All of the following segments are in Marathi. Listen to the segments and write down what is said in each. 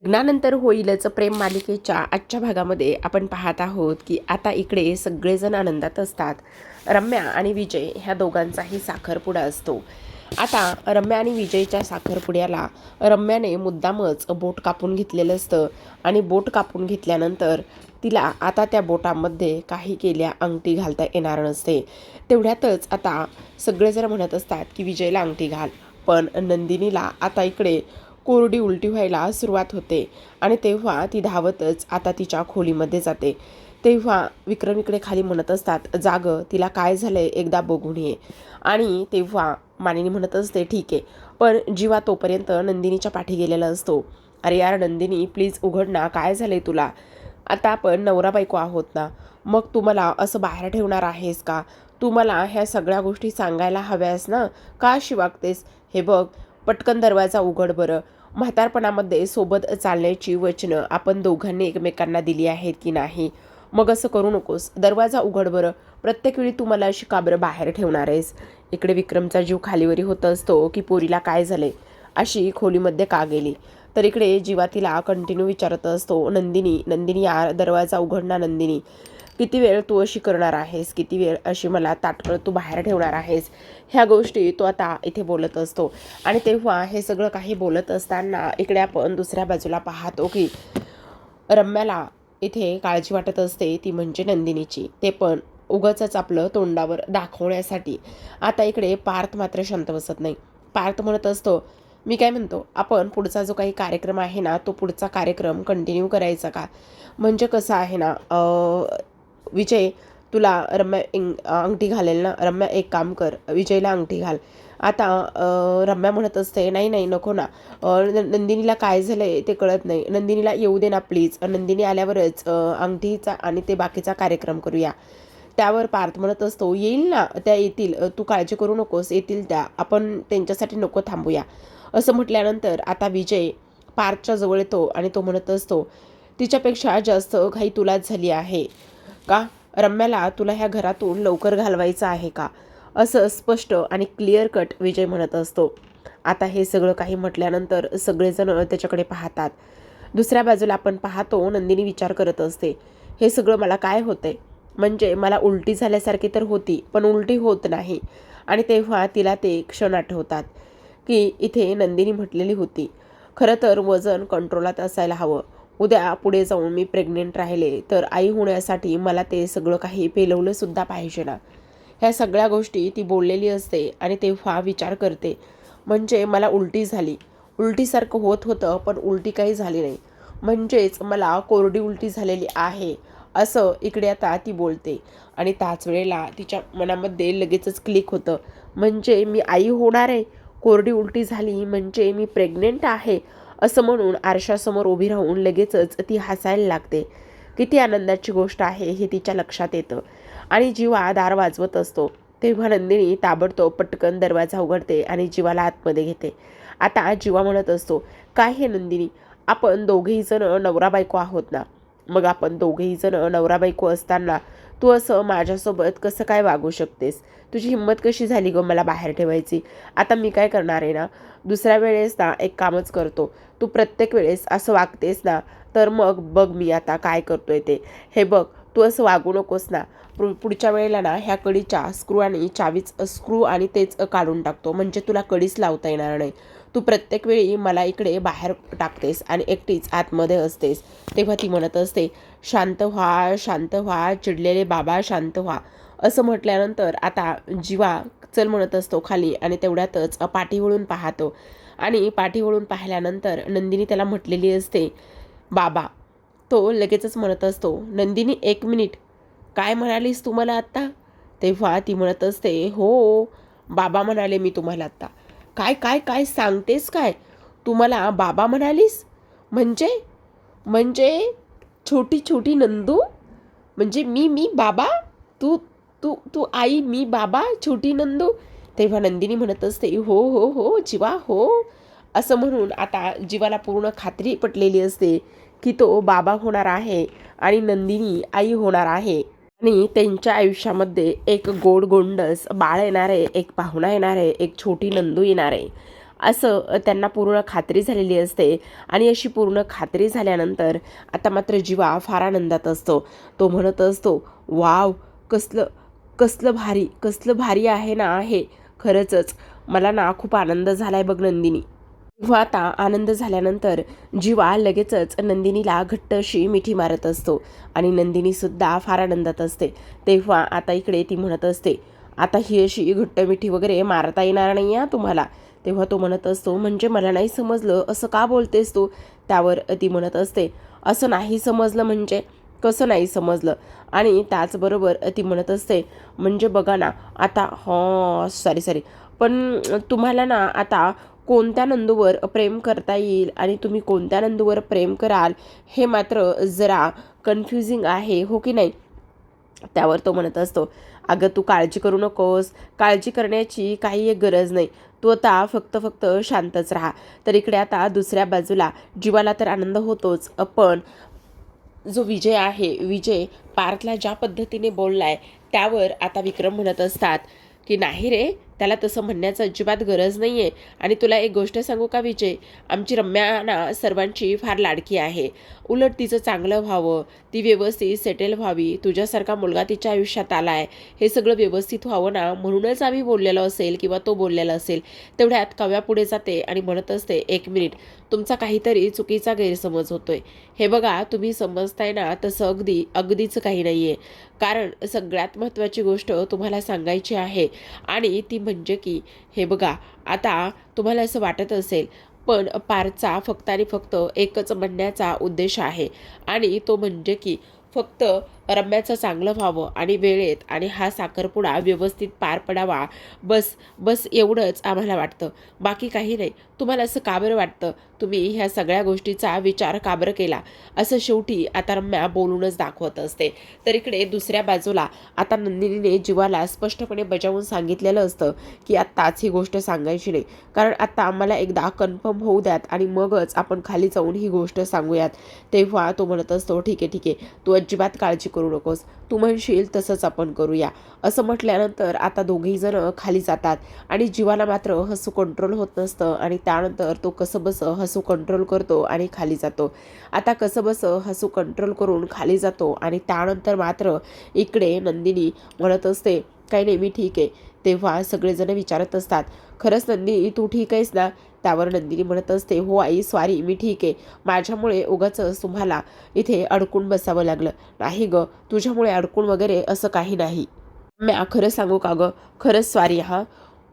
लग्नानंतर होईलच प्रेम मालिकेच्या आजच्या भागामध्ये आपण पाहत आहोत की आता इकडे सगळेजण आनंदात असतात. रम्या आणि विजय ह्या दोघांचाही साखरपुडा असतो. आता रम्या आणि विजयच्या साखरपुड्याला रम्याने मुद्दामच बोट कापून घेतलेलं असतं आणि बोट कापून घेतल्यानंतर तिला आता त्या बोटामध्ये काही केल्या अंगठी घालता येणार नसते. तेवढ्यातच आता सगळेजण म्हणत असतात की विजयला अंगठी घाल, पण नंदिनीला आता इकडे कोरडी उलटी व्हायला सुरुवात होते आणि तेव्हा ती धावतच आता तिच्या खोलीमध्ये जाते. तेव्हा विक्रम इकडे खाली म्हणत असतात, जागं तिला काय झालंय एकदा बघून ये. आणि तेव्हा मानिनी म्हणत असते, ठीक आहे. पण जीवा तोपर्यंत नंदिनीच्या पाठी गेलेला असतो. अरे यार नंदिनी, प्लीज उघड ना, काय झालंय तुला? आता आपण नवरा बायको आहोत ना, मग तू मला असं बाहेर ठेवणार आहेस का? तू मला ह्या सगळ्या गोष्टी सांगायला हव्यास ना, का अशी वागतेस? हे बघ, पटकन दरवाजा उघड बरं. म्हातारपणामध्ये सोबत चालण्याची वचनं आपण दोघांनी एकमेकांना दिली आहेत की नाही? मग असं करू नकोस, दरवाजा उघड बरं. प्रत्येक वेळी तू मला अशी का बरं बाहेर ठेवणार आहेस? इकडे विक्रमचा जीव खालीवरी होत असतो की पोरीला काय झाले, अशी खोलीमध्ये का गेली. तर इकडे जीवा तिला कंटिन्यू विचारत असतो, नंदिनी नंदिनी यार दरवाजा उघड ना नंदिनी. किती वेळ तू अशी करणार आहेस? किती वेळ अशी मला ताटकळत तू बाहेर ठेवणार आहेस? ह्या गोष्टी तो आता इथे बोलत असतो. आणि तेव्हा हे सगळं काही बोलत असताना इकडे आपण दुसऱ्या बाजूला पाहतो की रम्याला इथे काळजी वाटत असते, ती म्हणजे नंदिनीची. ते पण उगाचच आपलं तोंडावर दाखवण्यासाठी. आता इकडे पार्थ मात्र शांत बसत नाही. पार्थ म्हणत असतो, मी काय म्हणतो, आपण पुढचा जो काही कार्यक्रम आहे ना, तो पुढचा कार्यक्रम कंटिन्यू करायचा का? म्हणजे कसं आहे ना, विजय तुला रम्या अंगठी घालेल ना. रम्या एक काम कर, विजयला अंगठी घाल. आता रम्या म्हणत असते, नाही नाही नको ना, नंदिनीला काय झालं आहे ते कळत नाही. नंदिनीला येऊ दे ना प्लीज. नंदिनी आल्यावरच अंगठीचा आणि ते बाकीचा कार्यक्रम करूया. त्यावर पार्थ म्हणत असतो, येईल ना, त्या येतील, तू काळजी करू नकोस, येतील त्या, आपण त्यांच्यासाठी नको थांबूया. असं म्हटल्यानंतर आता विजय पार्थच्या जवळ येतो आणि तो म्हणत असतो, तिच्यापेक्षा जास्त घाई तुलाच झाली आहे का? रम्याला तुला ह्या घरातून लवकर घालवायचं आहे का? असं स्पष्ट आणि क्लिअर कट विजय म्हणत असतो. आता हे सगळं काही म्हटल्यानंतर सगळेजण त्याच्याकडे पाहतात. दुसऱ्या बाजूला आपण पाहतो नंदिनी विचार करत असते, हे सगळं मला काय होतंय? म्हणजे मला उलटी झाल्यासारखी तर होती, पण उलटी होत नाही. आणि तेव्हा तिला ते क्षण आठवतात की इथे नंदिनी म्हटलेली होती, खरं तर वजन कंट्रोलात असायला हवं. उद्या पुढे जाऊन मी प्रेग्नेंट राहिले तर आई होण्यासाठी मला ते सगळं काही पेलवलं सुद्धा पाहिजे ना. ह्या सगळ्या गोष्टी ती बोललेली असते आणि तेव्हा विचार करते, म्हणजे मला उलटी झाली, उलटीसारखं होत होतं पण उलटी काही झाली नाही, म्हणजेच मला कोरडी उलटी झालेली आहे, असं इकडे आता ती बोलते. आणि त्याच वेळेला तिच्या मनामध्ये लगेचच क्लिक होतं, म्हणजे मी आई होणार आहे, कोरडी उलटी झाली म्हणजे मी प्रेग्नेंट आहे, असं म्हणून आरशासमोर उभी राहून लगेचच ती हसायला लागते. किती आनंदाची गोष्ट आहे हे तिच्या लक्षात येतं. आणि जीवा दार वाजवत असतो. तेव्हा नंदिनी ताबडतोब पटकन दरवाजा उघडते आणि जीवाला आतमध्ये घेते. आता जीवा म्हणत असतो, काय हे नंदिनी, आपण दोघेही जण नवरा बायको आहोत ना, मग आपण दोघेही जण नवरा बायको असताना तू असं माझ्यासोबत कसं काय वागू शकतेस? तुझी हिंमत कशी झाली गं मला बाहेर ठेवायची? आता मी काय करणार आहे ना, दुसऱ्या वेळेस ना एक कामच करतो, तू प्रत्येक वेळेस असं वागतेस ना, तर मग बघ मी आता काय करतोय ते. हे बघ, तू असं वागू नकोस ना. पुढच्या वेळेला ना ह्या कडीच्या स्क्रू आणि तेच काढून टाकतो, म्हणजे तुला कडीच लावता येणार नाही. तू प्रत्येक वेळी मला इकडे बाहेर टाकतेस आणि एकटीच आतमध्ये असतेस. तेव्हा ती म्हणत असते, शांत व्हा शांत व्हा, चिडलेले बाबा शांत व्हा. असं म्हटल्यानंतर आता जीवा चल म्हणत असतो खाली आणि तेवढ्यातच पाठी वळून पाहतो. आणि पाठी वळून पाहिल्यानंतर नंदिनी त्याला म्हटलेली असते, बाबा. तो लगेचच म्हणत असतो, नंदिनी एक मिनिट, काय म्हणालीस तू मला आत्ता? तेव्हा ती म्हणत असते, हो बाबा म्हणाले मी तुम्हाला आत्ता. काय काय काय सांगतेस काय? तू मला बाबा म्हणालीस? म्हणजे म्हणजे छोटी छोटी नंदू, म्हणजे मी बाबा, तू तू तू आई, मी बाबा, छोटी नंदू. तेव्हा नंदिनी म्हणत असते, हो हो हो जीवा हो. असं म्हणून आता जीवाला पूर्ण खात्री पटलेली असते की तो बाबा होणार आहे आणि नंदिनी आई होणार आहे. आणि त्यांच्या आयुष्यामध्ये एक गोड गोंडस बाळ येणार आहे, एक पाहुणा येणार आहे, एक छोटी नंदू येणार आहे. असं त्यांना पूर्ण खात्री झालेली असते. आणि अशी पूर्ण खात्री झाल्यानंतर आता मात्र जीवा फार आनंदात असतो. तो म्हणत असतो, वाव, कसलं कसलं भारी आहे ना हे. खरंच मला ना खूप आनंद झालाय बघ नंदिनी. तेव्हा आता आनंद झाल्यानंतर जीवा लगेचच नंदिनीला घट्ट अशी मिठी मारत असतो आणि नंदिनीसुद्धा फार आनंदात असते. तेव्हा आता इकडे ती म्हणत असते, आता ही अशी घट्ट मिठी वगैरे मारता येणार नाही आहे तुम्हाला. तेव्हा तो म्हणत असतो, म्हणजे मला नाही समजलं, असं का बोलतेस तू? त्यावर ती म्हणत असते, असं नाही समजलं म्हणजे कसं नाही समजलं? आणि त्याचबरोबर ती म्हणत असते, म्हणजे बघा ना आता, सॉरी, पण तुम्हाला ना आता कोणत्या नंदूवर प्रेम करता येईल आणि तुम्ही कोणत्या नंदूवर प्रेम कराल हे मात्र जरा कन्फ्युजिंग आहे, हो की नाही? त्यावर तो म्हणत असतो, अगं तू काळजी करू नकोस, काळजी करण्याची काही एक गरज नाही, तू आता फक्त शांतच राहा. तर इकडे आता दुसऱ्या बाजूला जीवाला तर आनंद होतोच, पण जो विजय आहे, विजय पार्थला ज्या पद्धतीने बोललाय त्यावर आता विक्रम म्हणत असतात की नाही रे, त्याला तसं म्हणण्याचं अजिबात गरज नाही आहे. आणि तुला एक गोष्ट सांगू का विजय, आमची रम्या ना सर्वांची फार लाडकी आहे. उलट तिचं चांगलं व्हावं, ती व्यवस्थित सेटल व्हावी, तुझ्यासारखा मुलगा तिच्या आयुष्यात आला आहे, हे सगळं व्यवस्थित व्हावं ना, म्हणूनच आम्ही बोललेलो असेल किंवा तो बोललेला असेल. तेवढ्यात कव्या पुढे जाते आणि म्हणत असते, एक मिनिट, तुमचा काहीतरी चुकीचा गैरसमज होतोय. हे बघा, तुम्ही समजताय ना तसं अगदीच काही नाही आहे. कारण सगळ्यात महत्त्वाची गोष्ट तुम्हाला सांगायची आहे आणि ती म्हणजे की हे बघा, आता तुम्हाला असं वाटत असेल, पण पारचा फक्त आणि फक्त एकच म्हणण्याचा उद्देश आहे आणि तो म्हणजे की फक्त रम्याचं चांगलं व्हावं आणि वेळेत आणि हा साखरपुडा व्यवस्थित पार पडावा, बस एवढंच आम्हाला वाटतं, बाकी काही नाही. तुम्हाला असं का बरं वाटतं? तुम्ही ह्या सगळ्या गोष्टीचा विचार का बरं केला? असं शेवटी आता रम्या बोलूनच दाखवत असते. तर इकडे दुसऱ्या बाजूला आता नंदिनीने जीवाला स्पष्टपणे बजावून सांगितलेलं असतं की आत्ताच ही गोष्ट सांगायची नाही, कारण आत्ता आम्हाला एकदा कन्फर्म होऊ द्यात आणि मगच आपण खाली जाऊन ही गोष्ट सांगूयात. तेव्हा तो म्हणत असतो, ठीक आहे, तू अजिबात काळजी करू नकोस, तू म्हणशील तसंच आपण करूया. असं म्हटल्यानंतर आता दोघेही जण खाली जातात आणि जीवाला मात्र हसू कंट्रोल होत नसतं आणि त्यानंतर तो कसंबसं हसू कंट्रोल करतो आणि खाली जातो. आता कसंबसं हसू कंट्रोल करून खाली जातो आणि त्यानंतर मात्र इकडे नंदिनी म्हणत असते, काही नाही, मी ठीक आहे. तेव्हा सगळेजण विचारत असतात, खरंच नंदिनी तू ठीक आहेस ना? त्यावर नंदिनी म्हणत असते, हो आई, सॉरी, मी ठीक आहे. माझ्यामुळे उगाचच तुम्हाला इथे अडकून बसावं लागलं. नाही गं, तुझ्यामुळे अडकून वगैरे असं काही नाही. मी खरं सांगू का गं, खरंच सॉरी हां,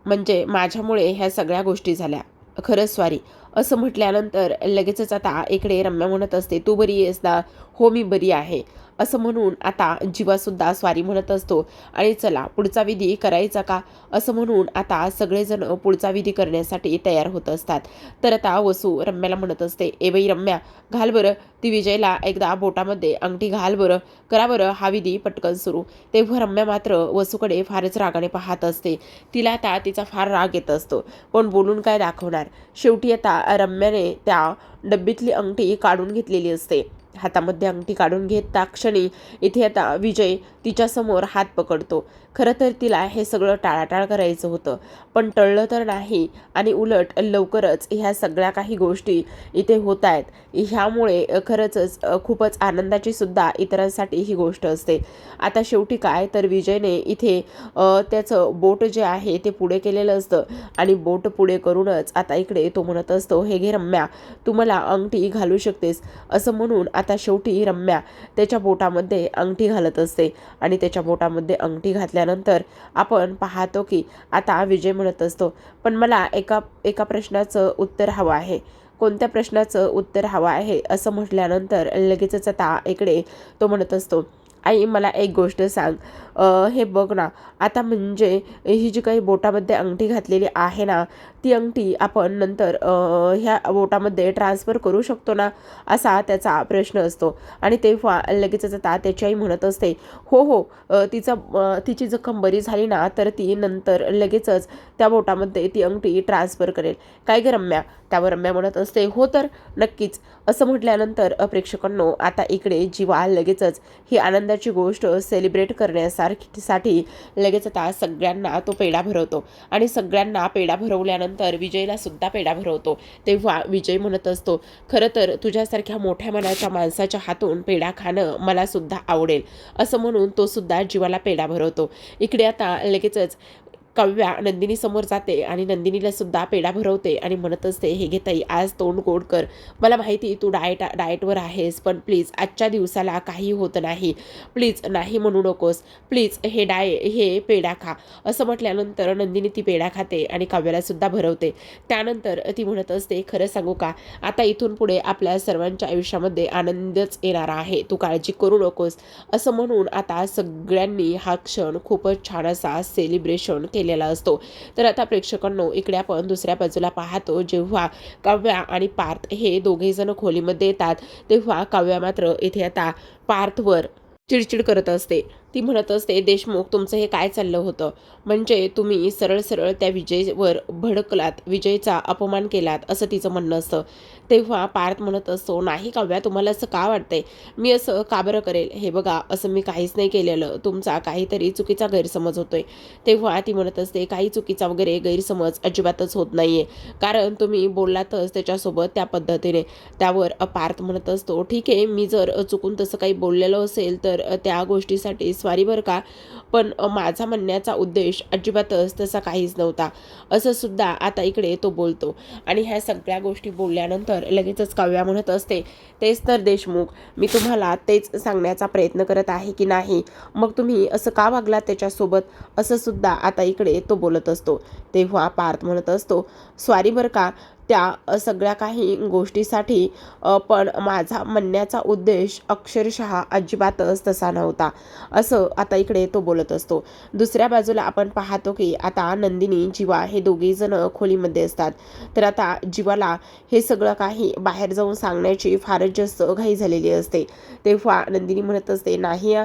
म्हणजे माझ्यामुळे ह्या सगळ्या गोष्टी झाल्या, खरंच सॉरी. असं म्हटल्यानंतर लगेचच आता इकडे रम्या म्हणत असते, तू बरी आहेस ना? हो, मी बरी आहे. असं म्हणून आता जीवासुद्धा स्वारी म्हणत असतो आणि चला पुढचा विधी करायचा का? असं म्हणून आता सगळेजण पुढचा विधी करण्यासाठी तयार होत असतात. तर आता वसू रम्याला म्हणत असते, ए बाई रम्या, घाल बरं ती विजयला एकदा बोटामध्ये अंगठी घाल बरं, करा बरं हा विधी पटकन सुरू. तेव्हा रम्या मात्र वसूकडे फारच रागाने पाहत असते. तिला आता तिचा फार राग येत असतो, पण बोलून काय दाखवणार? शेवटी आता रम्याने त्या डब्बीतली अंगठी काढून घेतलेली असते. हातामध्ये अंगठी काढून घेता क्षणी इथे आता विजय तिच्यासमोर हात पकडतो. खरं तर तिला हे सगळं टाळाटाळ करायचं होतं, पण टळलं तर नाही आणि उलट लवकरच ह्या सगळ्या काही गोष्टी इथे होत आहेत. ह्यामुळे खरंच खूपच आनंदाची सुद्धा इतरांसाठी ही गोष्ट असते. आता शेवटी काय तर विजयने इथे त्याचं बोट जे आहे ते पुढे केलेलं असतं आणि बोट पुढे करूनच आता इकडे तो म्हणत असतो, हे घे रम्या, तू मला अंगठी घालू शकतेस. असं म्हणून आता शेवटी रम्या त्याच्या बोटामध्ये अंगठी घालत असते आणि त्याच्या बोटामध्ये अंगठी घातल्यानंतर आपण पाहतो की आता विजय म्हणत असतो, पण मला एका प्रश्नाचं उत्तर हवं आहे. कोणत्या प्रश्नाचं उत्तर हवं आहे? असं म्हटल्यानंतर लगेचच आता इकडे तो म्हणत असतो, आई मला एक गोष्ट सांग, हे बघ ना, आता म्हणजे ही जी काही बोटामध्ये अंगठी घातलेली आहे ना, ती अंगठी आपण नंतर ह्या बोटामध्ये ट्रान्सफर करू शकतो ना, असा त्याचा प्रश्न असतो. आणि तेव्हा लगेचच आता त्याची आई म्हणत असते, हो, तिची जखम बरी झाली ना तर ती नंतर लगेचच त्या बोटामध्ये ती अंगठी ट्रान्सफर करेल. काय गं रम्या, त्यावर रम्या म्हणत असते, हो तर नक्कीच. असं म्हटल्यानंतर प्रेक्षकांनो आता इकडे जीवा लगेचच ही आनंदाची गोष्ट सेलिब्रेट करण्यासाठी लगेच आता सगळ्यांना तो पेढा भरवतो आणि सगळ्यांना पेढा भरवल्यानंतर विजयला सुद्धा पेढा भरवतो. तेव्हा विजय म्हणत असतो, खरं तर तुझ्यासारख्या मोठ्या मनाच्या माणसाच्या हातून पेढा खाणं मला सुद्धा आवडेल. असं म्हणून तो सुद्धा जीवाला पेढा भरवतो. इकडे आता लगेचच काव्या नंदिनी समोर जाते आणि नंदिनीला सुद्धा पेढा भरवते आणि म्हणत असते, हे घे ताई, आज तोंड गोड कर. मला माहिती तू डाएटवर आहेस, पण प्लीज आजच्या दिवसाला काही होत नाही, प्लीज नाही म्हणू नकोस, प्लीज हे पेढा खा. असं म्हटल्यानंतर नंदिनी ती पेढा खाते आणि काव्याला सुद्धा भरवते. त्यानंतर ती म्हणत असते, खरं सांगू का, आता इथून पुढे आपल्या सर्वांच्या आयुष्यामध्ये आनंदच येणार आहे, तू काळजी करू नकोस. असं म्हणून आता सगळ्यांनी हा क्षण खूपच छान असा सेलिब्रेशन केलेला असतो. तर आता प्रेक्षकांनो इकडे आपण दुसऱ्या बाजूला पाहतो, जेव्हा काव्या आणि पार्थ हे दोघे जण खोलीमध्ये येतात तेव्हा काव्या मात्र इथे आता पार्थवर चिडचिड करत असते. ती म्हणत असते, देशमुख, तुमचं हे काय चाललं होतं? म्हणजे तुम्ही सरळ सरळ त्या विजयवर भडकलात, विजयचा अपमान केलात, असं तिचं म्हणणं असतं. तेव्हा पार्थ म्हणत असतो, नाही काव्या, तुम्हाला असं का वाटतंय? मी असं का बरं करेल? हे बघा, असं मी काहीच नाही केलेलं, तुमचा काहीतरी चुकीचा गैरसमज होतोय. तेव्हा ती म्हणत असते, काही चुकीचा वगैरे गैरसमज अजिबातच होत नाहीये, कारण तुम्ही बोललातच त्याच्यासोबत त्या पद्धतीने. त्यावर पार्थ म्हणत असतो, ठीक आहे, मी जर चुकून तसं काही बोललेलं असेल तर त्या गोष्टीसाठी सॉरी बरं का, पण माझा म्हणण्याचा उद्देश अजिबातच तसा काहीच नव्हता, असं सुद्धा आता इकडे तो बोलतो. आणि ह्या सगळ्या गोष्टी बोलल्यानंतर लगेचच काव्या म्हणत असते, तेच तर देशमुख, मी तुम्हाला तेच सांगण्याचा प्रयत्न करत आहे की नाही, मग तुम्ही असं का वागलात त्याच्यासोबत, असं सुद्धा आता इकडे तो बोलत असतो. तेव्हा पार्थ म्हणत असतो, सॉरी बरं का त्या सगळ्या काही गोष्टीसाठी, पण माझा म्हणण्याचा उद्देश अक्षरशः अजिबातच तसा नव्हता, असं आता इकडे तो बोलत असतो. दुसऱ्या बाजूला आपण पाहतो की आता नंदिनी, जीवा हे दोघेही जण खोलीमध्ये असतात. तर आता जीवाला हे सगळं काही बाहेर जाऊन सांगण्याची फारच जास्त घाई झालेली असते. तेव्हा नंदिनी म्हणत असते, नाही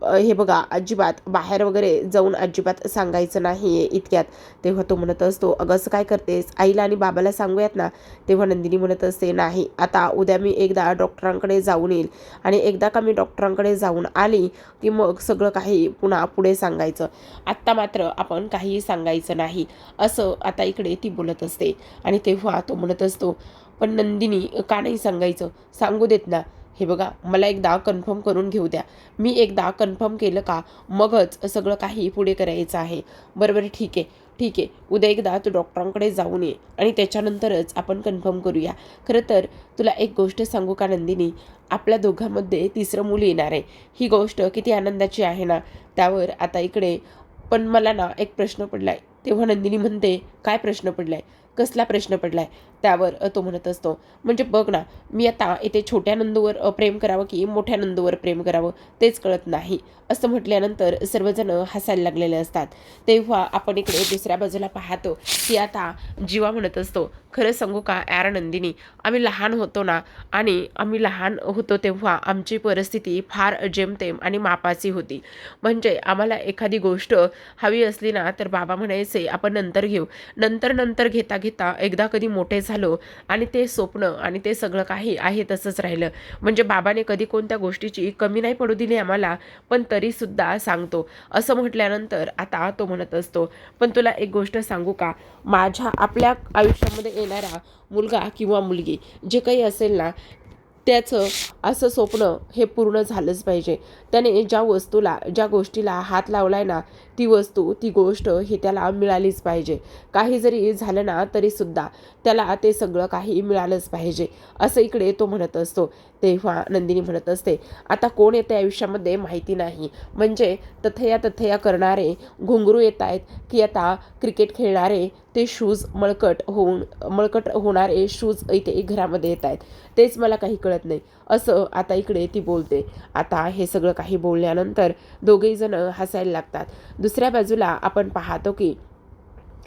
हे बघा, अजिबात बाहेर वगैरे जाऊन अजिबात सांगायचं नाही आहे इतक्यात. तेव्हा तो म्हणत असतो, अगं असं काय करतेस, आईला आणि बाबाला सांगूयात ना. तेव्हा नंदिनी म्हणत असते, नाही, आता उद्या मी एकदा डॉक्टरांकडे जाऊन येईल आणि एकदा का मी डॉक्टरांकडे जाऊन आली की मग सगळं काही पुन्हा पुढे सांगायचं, आत्ता मात्र आपण काहीही सांगायचं नाही, असं आता इकडे ती बोलत असते. आणि तेव्हा तो म्हणत असतो, पण नंदिनी, का नाही सांगायचं, सांगू देत ना. हे बघा, मला एकदा कन्फर्म करून घेऊ द्या, मी एकदा कन्फर्म केलं का मगच सगळं काही पुढे करायचं आहे. बरोबर, ठीक आहे, ठीक आहे, उद्या एकदा तू डॉक्टरांकडे जाऊन ये आणि त्याच्यानंतरच आपण कन्फर्म करूया. खरं तर तुला एक गोष्ट सांगू का नंदिनी, आपल्या दोघांमध्ये तिसरं मूल येणार आहे, ही गोष्ट किती आनंदाची आहे ना. त्यावर आता इकडे पण मला ना एक प्रश्न पडलाय. तेव्हा नंदिनी म्हणते, काय प्रश्न पडलाय, कसला प्रश्न पडलाय? त्यावर तो म्हणत असतो, म्हणजे बघ ना, मी आता इथे छोट्या नंदूवर प्रेम करावं की मोठ्या नंदूवर प्रेम करावं तेच कळत नाही. असं म्हटल्यानंतर सर्वजण हसायला लागलेले असतात. तेव्हा आपण इकडे दुसऱ्या बाजूला पाहतो की आता जीवा म्हणत असतो, खरं सांगू का यार नंदिनी, आम्ही लहान होतो ना, आणि आम्ही लहान होतो तेव्हा आमची परिस्थिती फार जेमतेम आणि मापाची होती. म्हणजे आम्हाला एखादी गोष्ट हवी असली ना तर बाबा म्हणायचे, आपण नंतर घेऊ. नंतर घेता घेता एकदा कधी मोठे झालो आणि ते स्वप्न आणि ते सगळं काही आहे तसंच राहिलं. म्हणजे बाबाने कधी कोणत्या गोष्टीची कमी नाही पडू दिली आम्हाला, पण तरीसुद्धा सांगतो. असं म्हटल्यानंतर आता तो म्हणत असतो, पण तुला एक गोष्ट सांगू का, आपल्या आयुष्यामध्ये येणारा मुलगा किंवा मुलगी जे काही असेल ना, त्याचं असं स्वप्न हे पूर्ण झालंच पाहिजे. त्याने ज्या गोष्टीला हात लावलाय ना, ती वस्तू, ती गोष्ट ही त्याला मिळालीच पाहिजे. काही जरी झालं ना तरीसुद्धा त्याला ते सगळं काही मिळालंच पाहिजे, असं इकडे तो म्हणत असतो. तेव्हा नंदिनी म्हणत असते, आता कोण येते आयुष्यामध्ये माहिती नाही, म्हणजे तथया करणारे घुंगरू येत आहेत की आता क्रिकेट खेळणारे ते मळकट होणारे शूज इथे घरामध्ये येत आहेत, तेच मला काही कळत नाही, असं आता इकडे ती बोलते. आता हे सगळं काही बोलल्यानंतर दोघेही जण हसायला लागतात. दुसऱ्या बाजूला आपण पाहतो की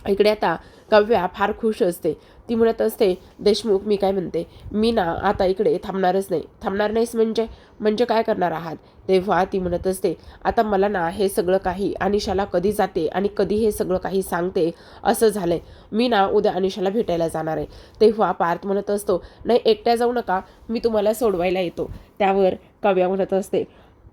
इकडे आता काव्या फार खुश असते. ती म्हणत असते, देशमुख मी काय म्हणते, मी ना आता इकडे थांबणारच नाही. थांबणार नाहीस म्हणजे काय करणार आहात? तेव्हा ती म्हणत असते, आता मला ना हे सगळं काही अनिशाला कधी जाते आणि कधी हे सगळं काही सांगते असं झालंय. मी ना उद्या अनिशाला भेटायला जाणार आहे. तेव्हा पार्थ म्हणत असतो, नाही एकट्या जाऊ नका, मी तुम्हाला सोडवायला येतो. त्यावर काव्या म्हणत असते,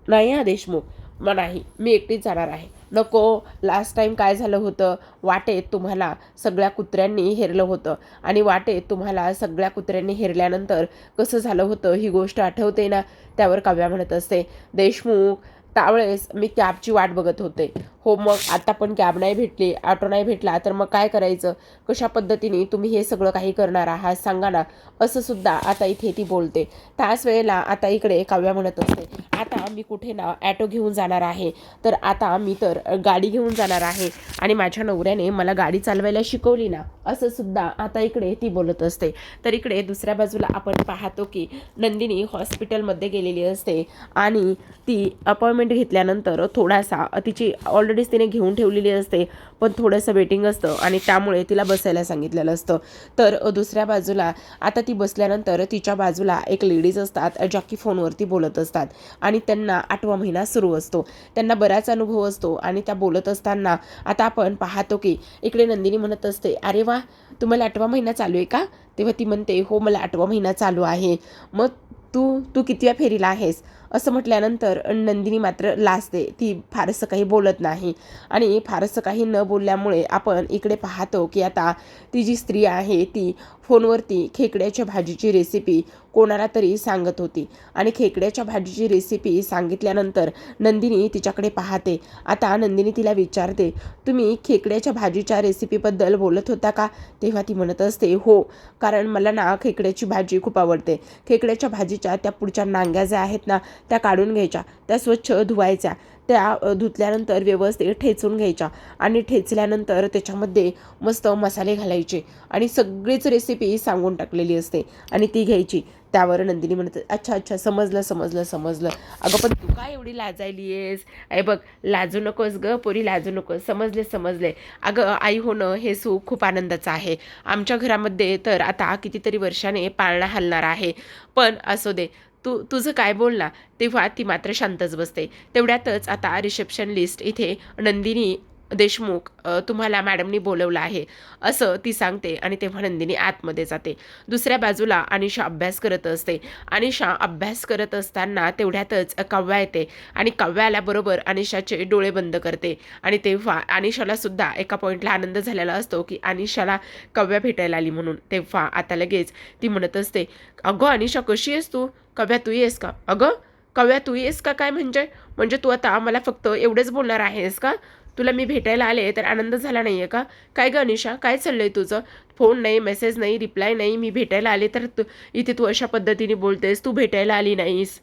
नाही हा देशमुख, नाही मी एकटीच जाणार आहे. नको, लास्ट टाईम काय झालं होतं, वाटेत तुम्हाला सगळ्या कुत्र्यांनी हेरलं होतं आणि वाटेत तुम्हाला सगळ्या कुत्र्यांनी हेरल्यानंतर कसं झालं होतं ही गोष्ट आठवते ना? त्यावर काव्या म्हणत असते, देशमुख त्यावेळेस मी कॅबची वाट बघत होते. हो मग आता पण कॅब नाही भेटली, ऑटो नाही भेटला तर मग काय करायचं? कशा पद्धतीने तुम्ही हे सगळं काही करणार आहात सांगा ना? असं सुद्धा आता इथे ती बोलते. त्याच वेळेला आता इकडे काव्या म्हणत असते, आता मी कुठे ना ॲटो घेऊन जाणार आहे, तर आता मी तर गाडी घेऊन जाणार आहे आणि माझ्या नवऱ्याने मला गाडी चालवायला शिकवली ना, असं सुद्धा आता इकडे ती बोलत असते. तर इकडे दुसऱ्या बाजूला आपण पाहतो की नंदिनी हॉस्पिटलमध्ये गेलेली असते आणि ती अपॉइंटमेंट घेतल्यानंतर थोडासा तिची ऑलरेडीच तिने घेऊन ठेवलेली असते, पण थोडंसं वेटिंग असतं आणि त्यामुळे तिला बसायला सांगितलेलं असतं. तर दुसऱ्या बाजूला आता ती बसल्यानंतर तिच्या बाजूला एक लेडीज असतात ज्या की फोनवरती बोलत असतात आणि त्यांना 8वा महिना सुरू असतो. त्यांना बराच अनुभव असतो आणि त्या बोलत असताना आता आपण पाहतो की इकडे नंदिनी म्हणत असते, अरे वा, तुम्हाला 8वा महिना चालू आहे का? तेव्हा ती म्हणते, हो मला 8वा महिना चालू आहे. मग तू तू कितव्या फेरीला आहेस? असं म्हटल्यानंतर नंदिनी मात्र लाजते. ती फारसं काही बोलत नाही आणि फारसं काही न बोलल्यामुळे आपण इकडे पाहतो की आता ती जी स्त्री आहे ती फोनवरती खेकड्याच्या भाजीची रेसिपी कोणाला तरी सांगत होती आणि खेकड्याच्या भाजीची रेसिपी सांगितल्यानंतर नंदिनी तिच्याकडे पाहते. आता नंदिनी तिला विचारते, तुम्ही खेकड्याच्या भाजीच्या रेसिपीबद्दल बोलत होता का? तेव्हा ती म्हणत असते, हो, कारण मला ना खेकड्याची भाजी खूप आवडते. खेकड्याच्या भाजीच्या त्या पुढच्या नांग्या ज्या आहेत ना त्या काढून घ्यायच्या, त्या स्वच्छ धुवायच्या, त्या धुतल्यानंतर व्यवस्थित ठेचून घ्यायच्या आणि ठेचल्यानंतर त्याच्यामध्ये मस्त मसाले घालायचे आणि सगळीच रेसिपी सांगून टाकलेली असते आणि ती घ्यायची. त्यावर नंदिनी म्हणते, अच्छा अच्छा, समजलं. अगं पण तू काय एवढी लाजायली आहेस? आई बघ, लाजू नकोस ग पोरी, लाजू नकोस. समजले. अगं आई होणं हे सुख खूप आनंदाचं आहे. आमच्या घरामध्ये तर आता कितीतरी वर्षाने पाळणा हलणार आहे. पण असू दे, तुझं काय बोल ना. तेव्हा ती मात्र शांतच बसते. तेवढ्यातच आता रिसेप्शनलिस्ट इथे नंदिनी देशमुख तुम्हाला मॅडमनी बोलवलं आहे असं ती सांगते आणि तेव्हा नंदिनी आतमध्ये जाते. दुसऱ्या बाजूला अनिशा अभ्यास करत असते. अनिशा अभ्यास करत असताना तेवढ्यातच काव्या येते आणि काव्याला बरोबर अनिशाचे डोळे बंद करते आणि तेव्हा अनिशाला सुद्धा एका पॉईंटला आनंद झालेला असतो की अनिशाला काव्या भेटायला आली म्हणून. तेव्हा आता लगेच ती म्हणत असते, अगं अनिशा कशी आहेस तू? काव्या तू येस का? अगं काव्या तू येस का? काय म्हणजे तू आता मला फक्त एवढंच बोलणार आहेस का? तुला मी भेटायला आले तर आनंद झाला नाही आहे का? काय गं अनिशा, काय चाललं आहे तुझं? फोन नाही, मेसेज नाही, रिप्लाय नाही. मी भेटायला आले तर इथे तू अशा पद्धतीने बोलतेस, तू भेटायला आली नाहीस.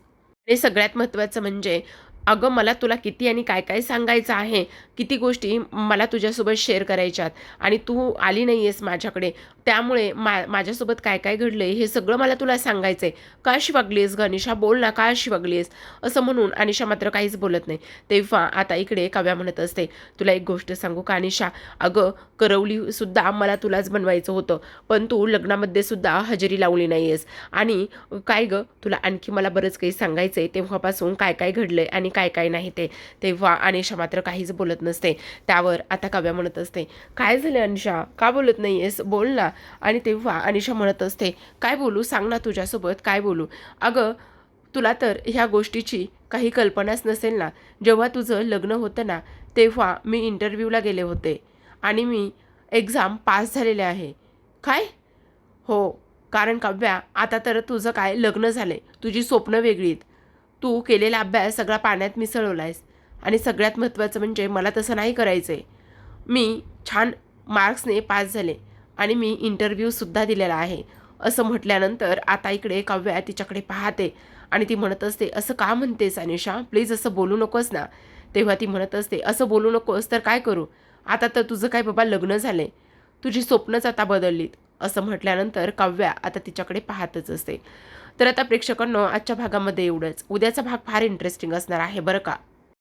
आणि सगळ्यात महत्त्वाचं म्हणजे अगं मला तुला किती आणि काय काय सांगायचं आहे, किती गोष्टी मला तुझ्यासोबत शेअर करायच्यात आणि तू आली नाही आहेस माझ्याकडे. त्यामुळे माझ्यासोबत काय काय घडलं आहे हे सगळं मला तुला सांगायचं आहे. का अशी वागली आहेस गं अनिशा? बोल ना, का अशी वागली आहेस? असं म्हणून अनिशा मात्र काहीच बोलत नाही. तेव्हा आता इकडे काव्या म्हणत असते, तुला एक गोष्ट सांगू का अनिशा? अगं करवलीसुद्धा मला तुलाच बनवायचं होतं, पण तू लग्नामध्ये सुद्धा हजेरी लावली नाही आहेस. आणि काय गं, तुला आणखी मला बरंच काही सांगायचं आहे, तेव्हापासून काय काय घडलं आहे आणि काय काय नाही ते. तेव्हा अनिशा मात्र काहीच बोलत नसते. त्यावर आता काव्या म्हणत असते, काय झालं अनिशा, का बोलत नाही आहेस? बोल ना. आणि तेव्हा अनिशा म्हणत असते, काय बोलू, सांग ना, तुझ्यासोबत काय बोलू? अगं तुला तर ह्या गोष्टीची काही कल्पनाच नसेल ना. जेव्हा तुझं लग्न होतं ना तेव्हा मी इंटरव्ह्यूला गेले होते आणि मी एक्झाम पास झालेले आहे. काय? हो, कारण काव्या आता तर तुझं काय लग्न झालंय, तुझी स्वप्न वेगळीत. तू केलेला अभ्यास सगळा पाण्यात मिसळवला आहेस आणि सगळ्यात महत्त्वाचं म्हणजे मला तसं नाही करायचं आहे. मी छान मार्क्सने पास झाले आणि मी इंटरव्ह्यूसुद्धा दिलेला आहे. असं म्हटल्यानंतर आता इकडे काव्या तिच्याकडे पाहते आणि ती म्हणत असते, असं का म्हणतेस अनिशा? प्लीज असं बोलू नकोस ना. तेव्हा ती म्हणत असते, असं बोलू नकोस तर काय करू? आता तर तुझं काय बाबा लग्न झालंय, तुझी स्वप्नच आता बदललीत. असं म्हटल्यानंतर काव्या आता तिच्याकडे पाहतच असते. तर आता प्रेक्षकांनो, आजच्या भागामध्ये एवढंच. उद्याचा भाग फार इंटरेस्टिंग असणार आहे बरं का.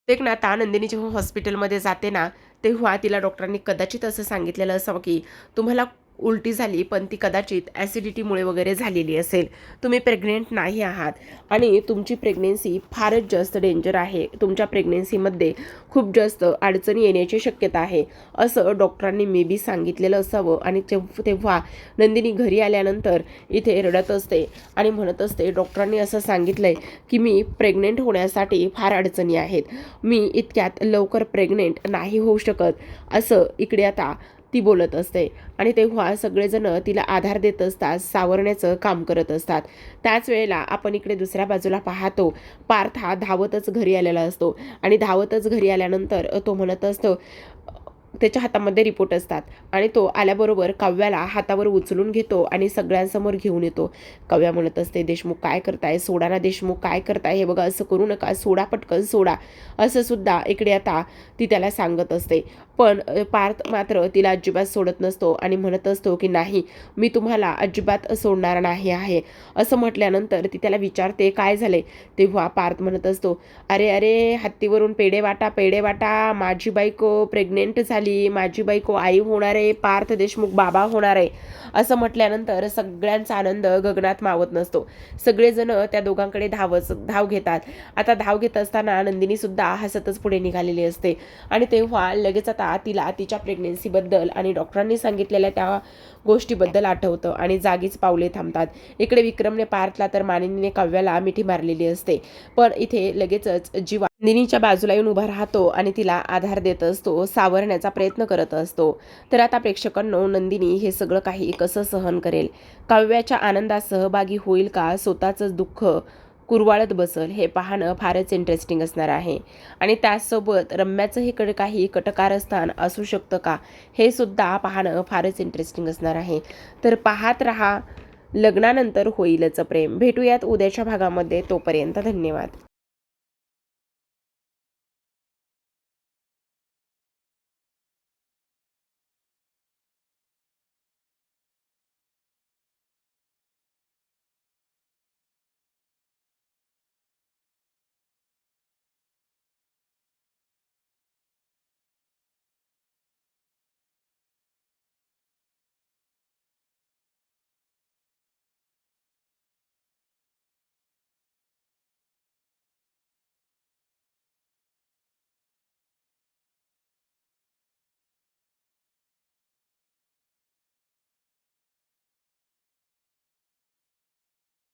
एक ना आता नंदिनी जेव्हा हॉस्पिटलमध्ये जाते ना, तेव्हा तिला डॉक्टरांनी कदाचित असं सांगितलेलं असावं, की तुम्हाला उलटी झाली, पण ती कदाचित ॲसिडिटीमुळे वगैरे झालेली असेल. तुम्ही प्रेग्नंट नाही आहात आणि तुमची प्रेग्नन्सी फारच जास्त डेंजर आहे. तुमच्या प्रेग्नन्सीमध्ये खूप जास्त अडचणी येण्याची शक्यता आहे, असं डॉक्टरांनी मे बी सांगितलेलं असावं. आणि तेव्हा नंदिनी घरी आल्यानंतर इथे रडत असते आणि म्हणत असते, डॉक्टरांनी असं सांगितलंय की मी प्रेग्नेंट होण्यासाठी फार अडचणी आहेत. मी इतक्यात लवकर प्रेग्नेंट नाही होऊ शकत, असं इकडे आता ती बोलत असते. आणि तेव्हा सगळेजण तिला आधार देत असतात, सावरण्याचं काम करत असतात. त्याच वेळेला आपण इकडे दुसऱ्या बाजूला पाहतो, पार्थ हा धावतच घरी आलेला असतो आणि धावतच घरी आल्यानंतर तो म्हणत असतो, त्याच्या हातामध्ये रिपोर्ट असतात आणि तो आल्याबरोबर काव्याला हातावर उचलून घेतो आणि सगळ्यांसमोर घेऊन येतो. काव्या म्हणत असते, देशमुख काय करताय, सोडा ना देशमुख, काय करताय, हे बघा असं करू नका, सोडा पटकन सोडा, असं सुद्धा इकडे आता ती त्याला सांगत असते. पण पार्थ मात्र तिला अजिबात सोडत नसतो आणि म्हणत असतो की नाही, मी तुम्हाला अजिबात सोडणार नाही आहे. असं म्हटल्यानंतर ती त्याला विचारते, काय झाले. तेव्हा पार्थ म्हणत असतो, अरे अरे, हत्तीवरून पेढे वाटा, पेढे वाटा, माझी बायको प्रेग्नेंट झाली, माझी बायको आई होणार आहे, पार्थ देशमुख बाबा होणार आहे. असं म्हटल्यानंतर सगळ्यांचा आनंद गगनात मावत नसतो. सगळेजण त्या दोघांकडे धाव घेतात. आता धाव घेत असताना नंदिनी सुद्धा हसतच पुढे निघालेली असते आणि तेव्हा लगेच आता तिला तिच्या प्रेग्नेन्सीबद्दल आणि डॉक्टरांनी सांगितलेल्या त्या गोष्टीबद्दल आठवतं आणि जागीच पावले थांबतात. इकडे विक्रमने पार्थला तर मानिनीने काव्याला मिठी मारलेली असते. पण इथे लगेचच जीवा नंदिनीच्या बाजूला येऊन उभा राहतो आणि तिला आधार देत असतो, सावरण्याचा प्रयत्न करत असतो. तर आता प्रेक्षकांनो, नंदिनी हे सगळं काही कसं सहन करेल, काव्याच्या आनंदात सहभागी होईल का, स्वतःचं दुःख कुरवाळत बसल, हे पाहणं फारच इंटरेस्टिंग असणार आहे. आणि त्याचसोबत रम्याचं हे काही कटकारस्थान असू शकतं का, हे सुद्धा पाहणं फारच इंटरेस्टिंग असणार आहे. तर पाहत रहा लग्नानंतर होईलच प्रेम. भेटूयात उद्याच्या भागामध्ये. तोपर्यंत धन्यवाद.